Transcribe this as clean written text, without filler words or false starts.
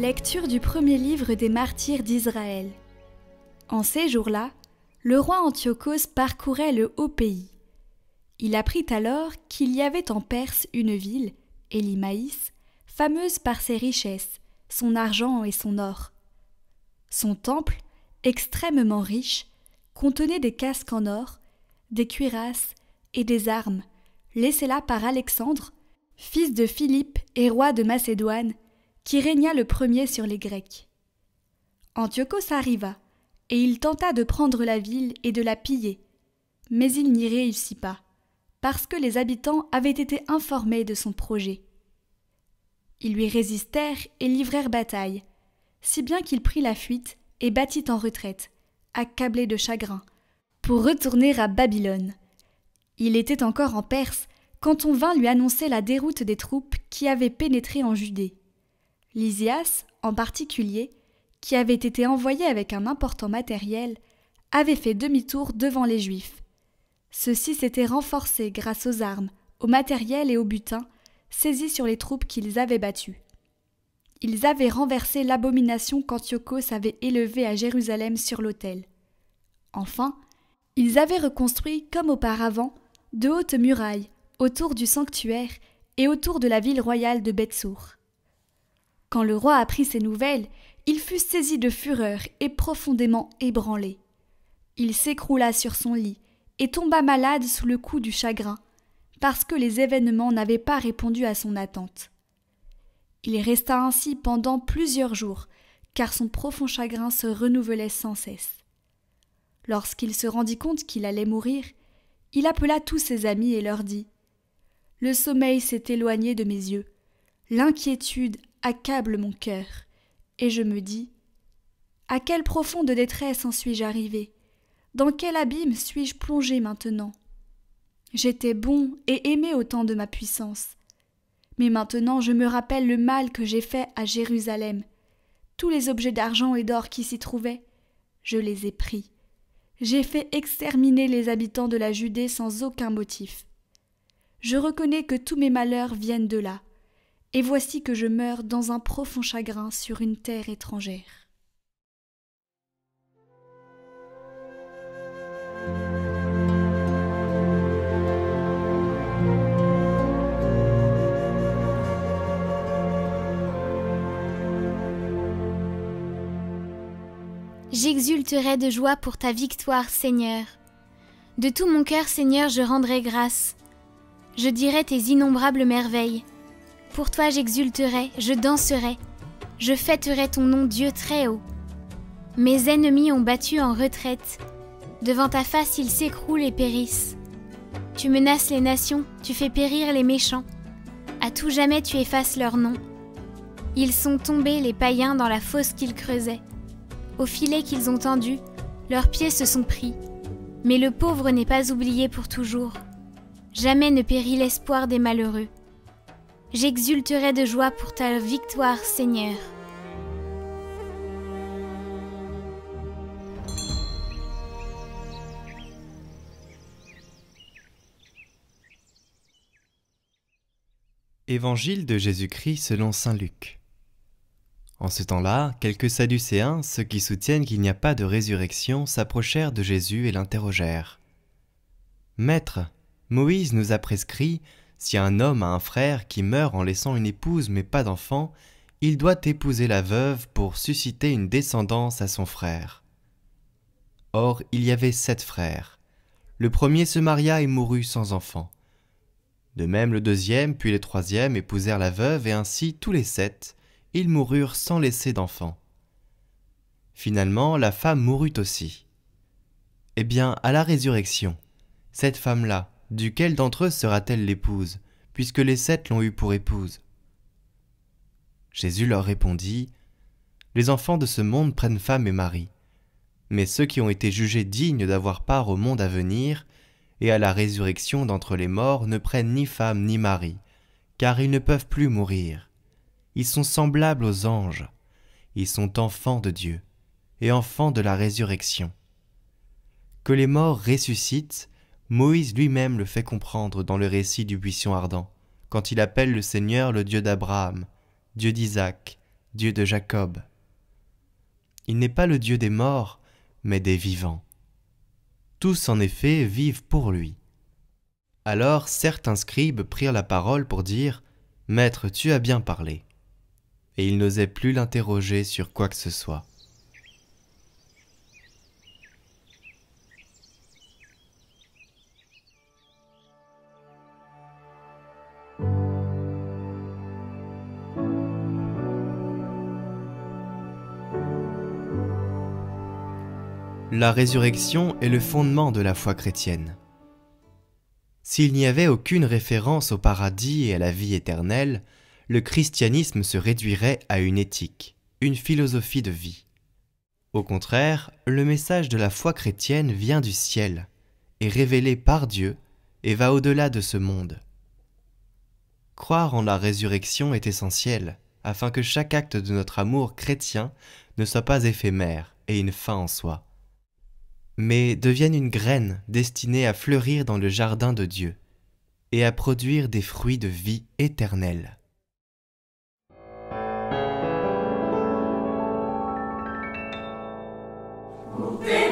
Lecture du premier livre des martyrs d'Israël. En ces jours-là, le roi Antiochos parcourait le haut pays. Il apprit alors qu'il y avait en Perse une ville, Élimaïs, fameuse par ses richesses, son argent et son or. Son temple, extrêmement riche, contenait des casques en or, des cuirasses et des armes, laissées là par Alexandre, fils de Philippe et roi de Macédoine, qui régna le premier sur les Grecs. Antiochos arriva, et il tenta de prendre la ville et de la piller, mais il n'y réussit pas, parce que les habitants avaient été informés de son projet. Ils lui résistèrent et livrèrent bataille, si bien qu'il prit la fuite et battit en retraite, accablé de chagrin, pour retourner à Babylone. Il était encore en Perse quand on vint lui annoncer la déroute des troupes qui avaient pénétré en Judée. Lysias, en particulier, qui avait été envoyé avec un important matériel, avait fait demi-tour devant les Juifs. Ceux-ci s'étaient renforcés grâce aux armes, au matériel et au butin, saisis sur les troupes qu'ils avaient battues. Ils avaient renversé l'abomination qu'Antiochos avait élevée à Jérusalem sur l'autel. Enfin, ils avaient reconstruit, comme auparavant, de hautes murailles autour du sanctuaire et autour de la ville royale de Bethsour. Quand le roi apprit ces nouvelles, il fut saisi de fureur et profondément ébranlé. Il s'écroula sur son lit et tomba malade sous le coup du chagrin, parce que les événements n'avaient pas répondu à son attente. Il resta ainsi pendant plusieurs jours, car son profond chagrin se renouvelait sans cesse. Lorsqu'il se rendit compte qu'il allait mourir, il appela tous ses amis et leur dit « Le sommeil s'est éloigné de mes yeux, l'inquiétude accable mon cœur, et je me dis « À quelle profonde détresse en suis-je arrivé? Dans quel abîme suis-je plongé maintenant? J'étais bon et aimé au temps de ma puissance. Mais maintenant je me rappelle le mal que j'ai fait à Jérusalem. Tous les objets d'argent et d'or qui s'y trouvaient, je les ai pris. J'ai fait exterminer les habitants de la Judée sans aucun motif. Je reconnais que tous mes malheurs viennent de là, et voici que je meurs dans un profond chagrin sur une terre étrangère. » J'exulterai de joie pour ta victoire, Seigneur. De tout mon cœur, Seigneur, je rendrai grâce. Je dirai tes innombrables merveilles. Pour toi j'exulterai, je danserai. Je fêterai ton nom, Dieu très haut. Mes ennemis ont battu en retraite. Devant ta face, ils s'écroulent et périssent. Tu menaces les nations, tu fais périr les méchants. À tout jamais tu effaces leur nom. Ils sont tombés, les païens, dans la fosse qu'ils creusaient. Au filet qu'ils ont tendu, leurs pieds se sont pris. Mais le pauvre n'est pas oublié pour toujours. Jamais ne périt l'espoir des malheureux. J'exulterai de joie pour ta victoire, Seigneur. Évangile de Jésus-Christ selon saint Luc. En ce temps-là, quelques Sadducéens, ceux qui soutiennent qu'il n'y a pas de résurrection, s'approchèrent de Jésus et l'interrogèrent. « Maître, Moïse nous a prescrit, si un homme a un frère qui meurt en laissant une épouse mais pas d'enfant, il doit épouser la veuve pour susciter une descendance à son frère. Or, il y avait 7 frères. Le premier se maria et mourut sans enfant. De même le deuxième puis le troisième épousèrent la veuve et ainsi tous les 7, ils moururent sans laisser d'enfants. Finalement, la femme mourut aussi. Eh bien, à la résurrection, cette femme-là, duquel d'entre eux sera-t-elle l'épouse, puisque les 7 l'ont eue pour épouse? » Jésus leur répondit, « Les enfants de ce monde prennent femme et mari, mais ceux qui ont été jugés dignes d'avoir part au monde à venir et à la résurrection d'entre les morts ne prennent ni femme ni mari, car ils ne peuvent plus mourir. Ils sont semblables aux anges, ils sont enfants de Dieu et enfants de la résurrection. Que les morts ressuscitent, Moïse lui-même le fait comprendre dans le récit du buisson ardent, quand il appelle le Seigneur le Dieu d'Abraham, Dieu d'Isaac, Dieu de Jacob. Il n'est pas le Dieu des morts, mais des vivants. Tous en effet vivent pour lui. Alors certains scribes prirent la parole pour dire « Maître, tu as bien parlé ». Et ils n'osaient plus l'interroger sur quoi que ce soit. La résurrection est le fondement de la foi chrétienne. S'il n'y avait aucune référence au paradis et à la vie éternelle, le christianisme se réduirait à une éthique, une philosophie de vie. Au contraire, le message de la foi chrétienne vient du ciel, est révélé par Dieu et va au-delà de ce monde. Croire en la résurrection est essentiel, afin que chaque acte de notre amour chrétien ne soit pas éphémère et une fin en soi, mais devienne une graine destinée à fleurir dans le jardin de Dieu et à produire des fruits de vie éternelle. Monter